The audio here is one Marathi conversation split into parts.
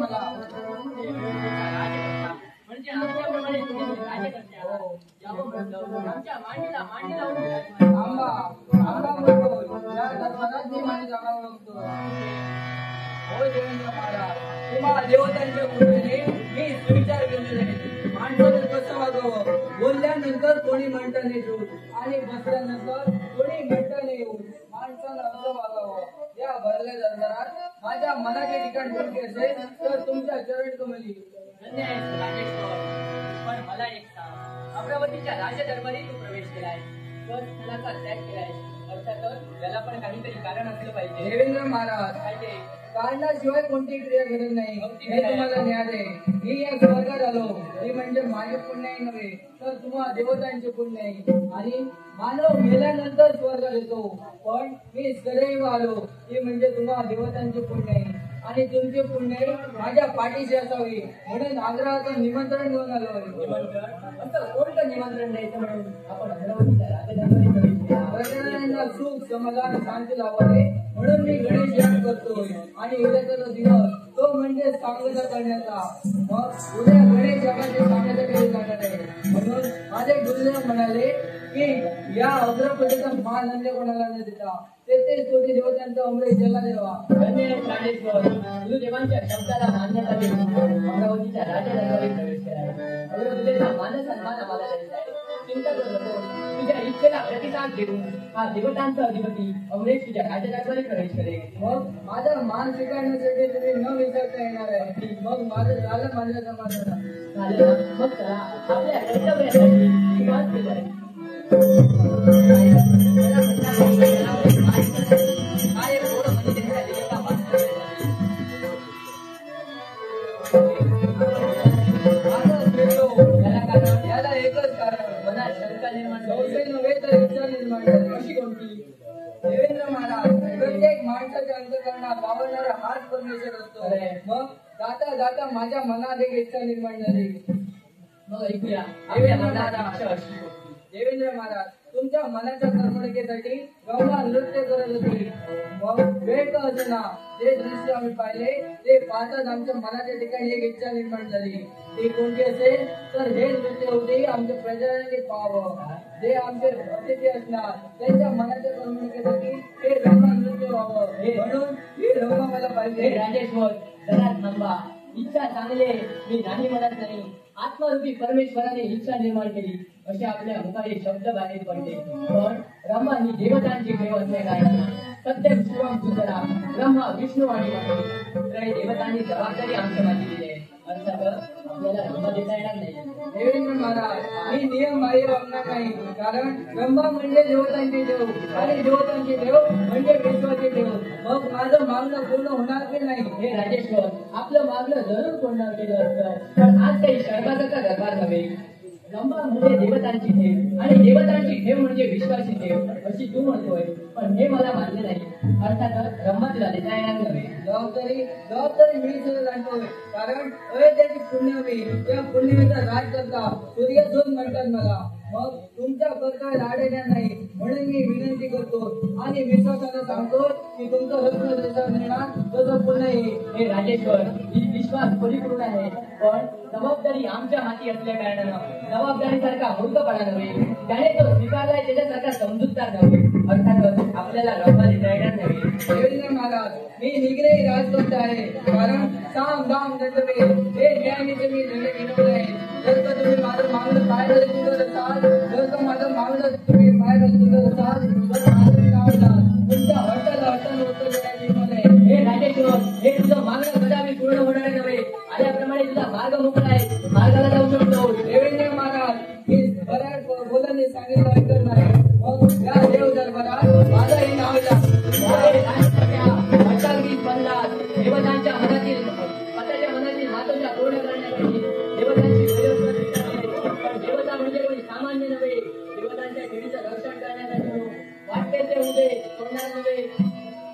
मला म्हणजे आमच्याप्रमाणे तुम्ही राज्यकर्त्या आमच्या मांडीला मांडी लावून आंबा आंबा म्हणतो या धर्माला मी माझी जागा ओळखतो. हो देवेंद्र महाराज, तुम्हा देवतांच्या कृपेने मी सुविचार केलेले आहे. माणसाने कसं वागावं, बोलल्यानंतर कोणी म्हणता नाही येऊ आणि बसल्यानंतर कोणी म्हणता नाही येऊ. माणसानं असं वागावं. या भरल्या दरबारात माझ्या मनाचे ठिकाण कोणते असेल तर तुमच्या चरण कमली. धन्य आहेस राजेश्वर. पण मला एक सांग, अमरावतीच्या राजदरबारी तू प्रवेश केलाय, फुलाचा त्याग केलाय, अर्थातच त्याला पण काहीतरी कारण असलं पाहिजे. देवेंद्र महाराज, काय ते कारणाशिवाय कोणती क्रिया घडत नाही हे तुम्हाला ज्ञान आहे. मी या स्वर्गात आलो हे म्हणजे माझे पुण्याही नव्हे तर तुम्हा देवतांचे पुण्य आहे. आणि मानव मेल्यानंतर स्वर्गात येतो, पण मी सदैव आलो हे म्हणजे तुम्हा देवतांचे पुण्य आहे. आणि तुमचे पुण्य माझ्या पाठीशी असावे म्हणून आग्रहाचं निमंत्रण घेऊन आलो. असं कोणतं निमंत्रण द्यायचं म्हणून आपण अमरावतीच्या राजदरबारी प्रवेश केला? प्रजनांना सुख समाधान शांती लावावे म्हणून मी गणेश याग करतोय. आणि उद्याचा जो दिवस तो म्हणजे सांगता करण्याचा. मग उद्या गणेश यागाचे सांगता केले जाणार आहे. म्हणून माझे गुरुदेव म्हणाले की या अग्रपटीचा मान अन्य कोणाला न देता तेथेच कोटी देवतांचा अमृत ज्याला देवा. धन्य प्राणेश्वर, गुरुदेवांच्या शब्दाला मान्यता देऊन अमरावतीच्या राजदरबारी प्रवेश केला आहे. अमरावतीचा मान सन्मान आम्हाला द्यायचा आहे. चिंता करू नको, तुझ्या इच्छेला प्रतिसाद देऊन हा देवतांचा अधिपती अमरेश तुझ्या राजदरबारी प्रवेश करेल. मग माझा मान स्वीकारण्यासाठी तुम्ही न विचारता येणार आहे. मग माझं झालं माझ्या समाधान झालं. मग चला आपल्या कर्तव्यासाठी निवास केला आहे. याला एकच कारण, मनात शंका निर्माण संशय नव्हे तर इच्छा निर्माण झाली. अशी कोणती? देवेंद्र महाराज, प्रत्येक माणसाच्या अंतःकरणात वावरणारा हाच परमेश्वर असतो. मग जाता जाता माझ्या मनात एक इच्छा निर्माण झाली. मग ऐकूया आपल्या मनात इच्छा अशी होती. देवेंद्र महाराज, तुमच्या मनाच्या करमणुकीसाठी गंगा नृत्य करत होती. मग वेळ का असना जे दृश्य आम्ही पाहिले ते पाहताच आमच्या मनाच्या ठिकाणी एक इच्छा निर्माण झाली. ती कोणती असेल तर हे नृत्य होते आमच्या प्रजाने पाहावं. जे आमचे अतिथी असणार त्यांच्या मनाच्या करमणुकीसाठी हे गंगा नृत्य व्हावं म्हणून ही रंगा मला पाहिजे. राजेश्वर, जरा थांबा. इच्छा चांगली आहे, मी नाही म्हणत नाही. आत्मरूपी परमेश्वराने इच्छा निर्माण केली असे आपल्या मुखाने शब्द बाहेर पडले. पण ब्रह्मा ही देवतांची देव असल्या कारणानं सत्यम शिवम सुंदरा ब्रह्मा विष्णू आणि महेश देवतांनी जबाबदारी आमच्या मागे दिली आहे. अर्थातच आपल्याला ब्रह्मा देता येणार नाही. देवेंद्र महाराज, मी नियम बाह्य वागणार नाही. कारण ब्रह्मा म्हणजे देवतांचे देव आणि देवतांचे देव म्हणजे विश्वाचे देव. मग माझं मागणं पूर्ण होणार की नाही? हे राजेश्वर, आपलं मागणं जरूर पूर्ण केलं असतं, पण आज काही शर्माचा दरबार नव्हे. ब्रह्मा म्हणजे देवतांची ठेव आणि देवतांची ठेव म्हणजे विश्वासी ठेव अशी तू म्हणतोय, पण हे मला मान्य नाही. अर्थातच ब्रह्मा तुला देता येणार नव्हे. जबाबदारी मी सुद्धा जाणतोय. कारण अयोध्याची पुण्यमी त्या पुण्यमीचा राज करता सूर्यसून म्हणतात मला. मग तुमच्या करता लाड येणार नाही म्हणून मी विनंती करतो आणि विश्वासाने सांगतो की तुमचं रत्न जसं मिळणार तसं पुन्हा येईल. हे राजेश्वर, ही विश्वास परिपूर्ण आहे, पण जबाबदारी आमच्या हाती असल्या कारणानं जबाबदारीसारखा मूर्खपणा नव्हे, त्याने तो स्वीकारलाय त्याच्यासारखा समजूतदार नव्हे. अर्थातच आपल्याला ब्रह्मा देता येणार नव्हे. देवेंद्र महाराज, मी निग्रही राजभक्त आहे. कारण साम दाम दंडवे हे न्यायाने मी निर्णय घेतले आहे. जर का तुम्ही माझं मागणं पाहायला तुटत असाल, जर का माझं मागणं तुम्ही पाहायला तुटत असाल तर माझं नाव द्या. तुमच्या हट्टाला हट्टानं उत्तर देण्याची हिंमत आहे. हे राजेश्वर, हे तुझं मागणं कदापि पूर्ण होणार नव्हे. आल्याप्रमाणे तुझा मार्ग मोकळा आहे, मार्गाला जाऊ शकतो. देवेंद्र महाराज, मी बऱ्याच बोलांनी सांगितलं ऐकत नाही. मग या देव दरबारात माझंही नाव द्या. देवतांच्या मनातील मातोच्या पूर्ण करण्यासाठी देवतांची पण देवता म्हणजे कोणी सामान्य नव्हे. देवतांच्या ठेवीचं रक्षण करण्यासाठी वाटते ते उदे सोडणार नव्हे.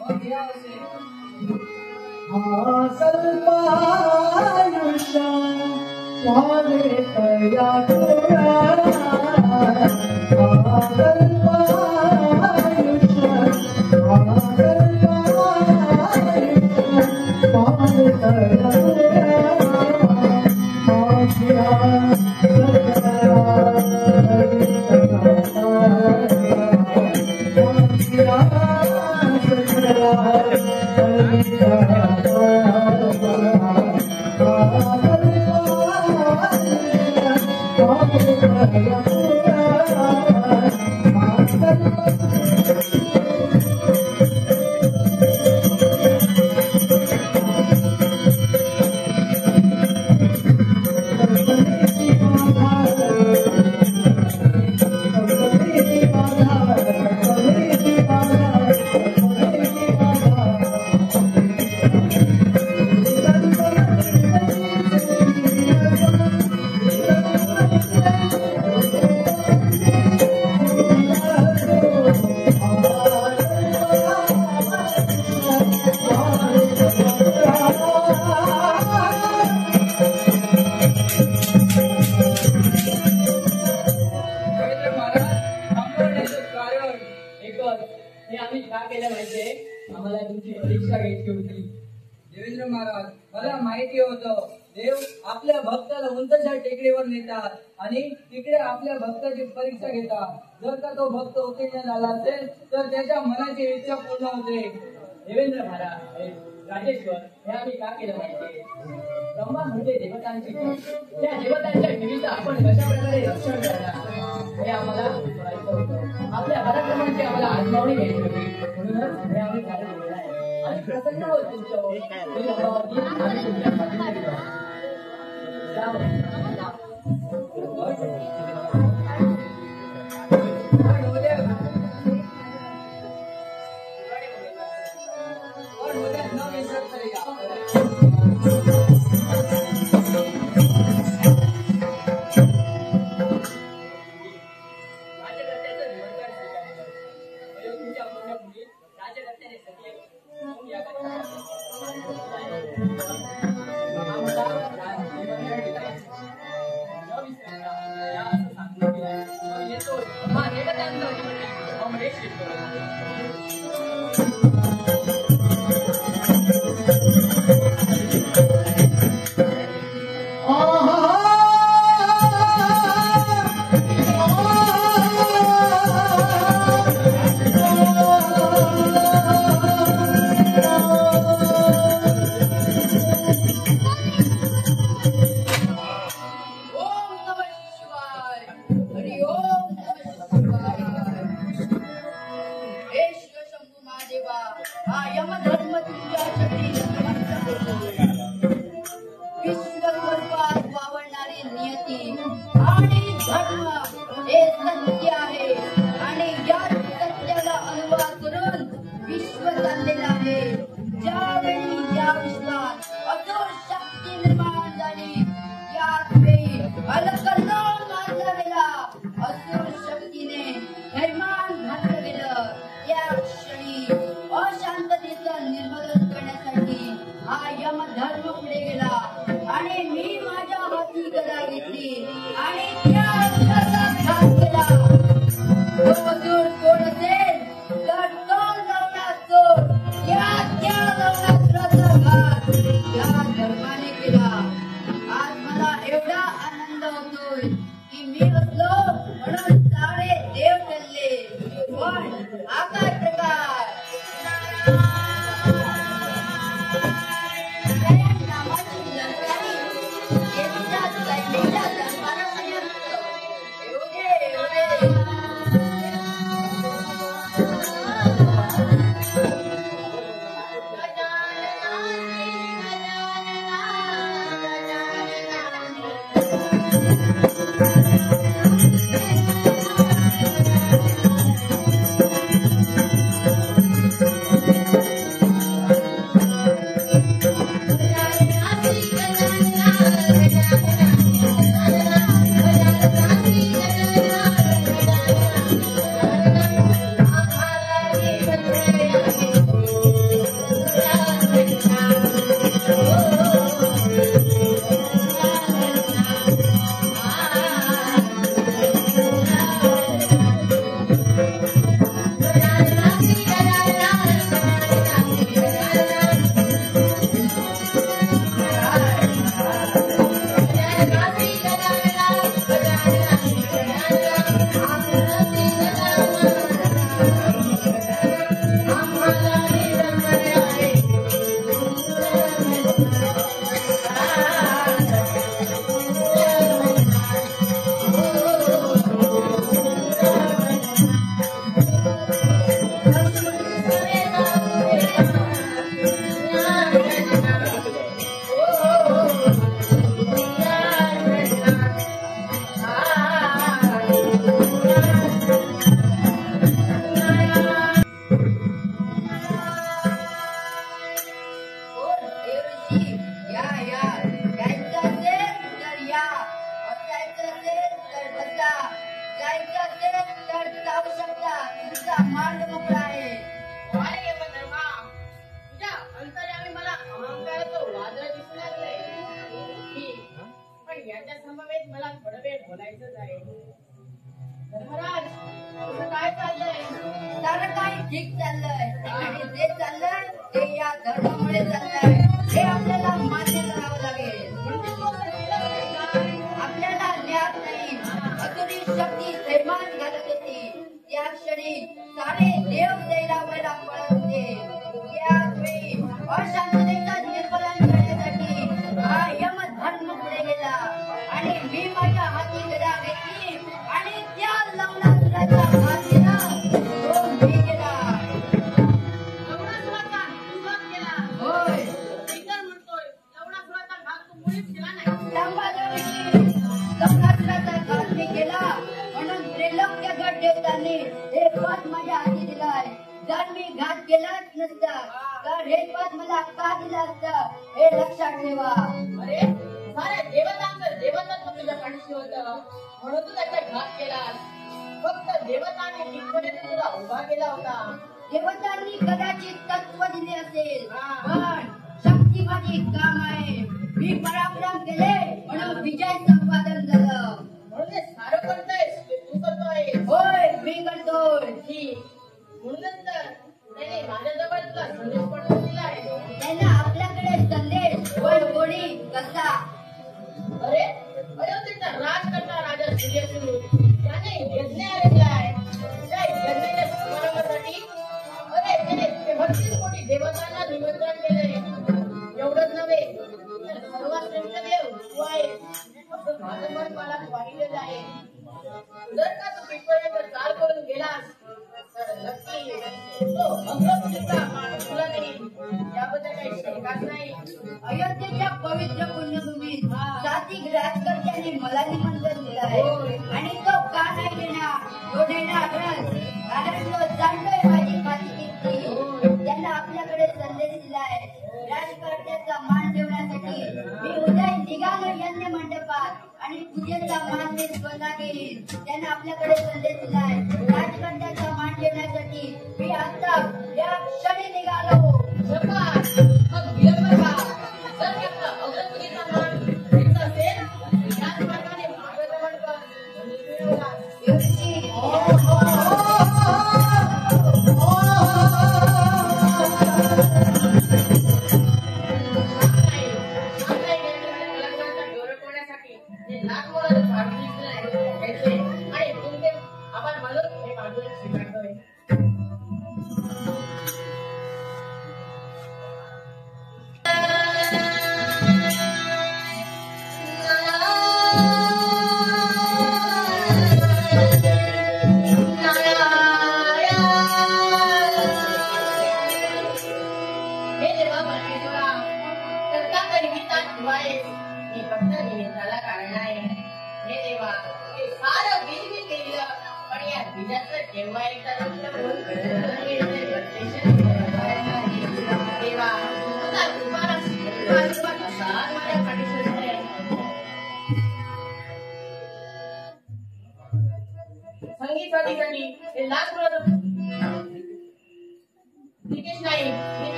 मग या असे Thank you. देवेंद्र महाराज, मला माहिती होतं देव आपल्या भक्ताला उंचच्या टेकडीवर नेतात आणि तिकडे आपल्या भक्ताची परीक्षा घेतात. जर का तो भक्त उत्तीर्ण झाला असेल तर त्याच्या मनाची इच्छा पूर्ण होते. देवेंद्र महाराज, राजेश्वर, हे आम्ही का केलं माहितीये? ब्रह्मा म्हणजे देवतांची ठेव. त्या देवतांच्या ठेवीचं आपण कशा प्रकारे रक्षण करणार हे आम्हाला करायचं होतं. आपल्या पराक्रमांची आम्हाला आजमावणी घ्यायची होती. म्हणूनच हे आम्ही कार्य केलेलं आहे. आणि प्रसन्न होत तुमच्यावर आम्ही तुमच्या पाठीशी गेलो. जायचं असेल तर जाऊ शकता. तुमचा मार्ग मोकळा आहे. अरे यमधर्मा, तुझ्या अंतर्यामी मला अहंकाराचं वादळ दिसू लागलंय. पण याच्या समवेत मला थोडं वेळ बोलायचंच आहे. धर्मराज, तुझं काय चाललंय? सारं काही ठीक चाललंय आणि जे चाललंय ते या धर्मामुळे चाललंय. हे आपल्याला मान्य करावं लागेल. म्हणजे तू असं केलं नाही का? आपल्याला ज्ञात नाही. असुरी शक्ती थैमान घालत होती. त्या क्षणी सारे देव दैरावाला पळत होते. त्याच वेळी अशांततेचं निर्मूलन करण्यासाठी हा यमधर्म पुढे गेला आणि मी माझ्या हाती गदा घेतली आणि त्या लवणासुराचा घात केला. तो मी केला. लवणासुराचा तुझा केला. होय. मी तर म्हणतोय, लवणासुराचा घात तू मुळीच केला नाही. लंबादेवीची लवणासुराचा घात मी केला म्हणून त्रिलोक्य गट देवतांनी हे पद माझ्या हाती दिलाय. जर मी घात केलाच नसता तर हे पद मला का दिलं असतं हे लक्षात ठेवा. अरे, साऱ्या देवतांचं देवतत्व तुझ्या पाठीशी होतं, म्हणून तू त्याचा घात केलास. फक्त देवतांनी तिथपर्यंत तुला उभा केला होता. देवतांनी कदाचित तत्व दिले असेल हा. पण शक्ती माझी काम आहे. मी पराक्रम केले म्हणून विजय संपादन झालं. म्हणून हे सारं करतोयस ते तू करतोय. होय मी करतोय. ठीक. म्हणून तर त्याने माझ्याजवळ तुला संदेश पाठवून दिलाय. त्यांना आपल्याकडे संदेश पण कोणी कसा. अरे, अयोध्येचा राज करता राजा सूर्यसूर त्याने यज्ञ आलेलाय. त्या यज्ञाच्या समारंभासाठी त्याने 36 कोटी देवतांना निमंत्रण केलंय. एवढंच नव्हे तर सर्वात श्रेष्ठ देव तू आहेस असं माझं मन मला पाहिलेलं आहे. जर का तू तिथपर्यंत चाल करून गेलास तर नक्की तो अग्रपुरीचा मान तुला देईल. याबद्दल काही शंकाच नाही. अयोध्येच्या पवित्र पुण्यभूमीत जाती राजकर्त्यांनी मला निमंत्रण दिलं आहे आणि तो का नाही देणार. तो देणारच कारण तो जाणतोय माझी कीर्ती. त्यांना आपल्याकडे संदेश दिलाय. राजकर्त्याचा मान ठेवण्यासाठी मी उद्या निघालो यज्ञ मंडपात आणि पूजेचा मान मी स्वतः घेईन. त्यांना आपल्याकडे संदेश दिलाय. राजकर्त्याचा मान ठेवण्यासाठी मी आता या क्षणी निघालो. शाबास. मग विलंब का? जर का अग्रपुरीचा मान घ्यायचा असेल त्याच मार्गाने मार्गक्रमण कर. म्हणजे तू येऊलास.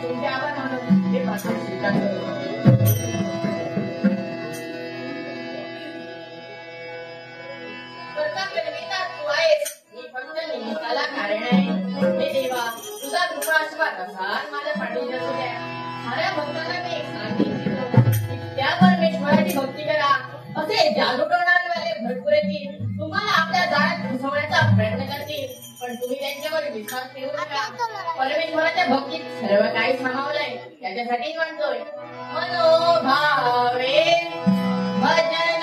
तुमचे आभार मानून हे भाषण स्वीकारतो. तू आहेस मी फक्त निमित्ताला कारण आहे. हे देवा तुझा कृपा आशीर्वाद असाच माझ्या पाठीशी असू द्या. साऱ्या भक्तांना मी एक सांगितलं त्या परमेश्वराची भक्ती करा. असे जादू करणारे भरपूर येतील. तुम्हाला आपल्या जाळ्यात घुसवण्याचा प्रयत्न करतील पण तुम्ही त्यांच्यावर विश्वास ठेवू नका. परमेश्वराच्या भक्तीत सर्व काही सामावलंय. त्याच्यासाठी म्हणतोय मनोभावे भजन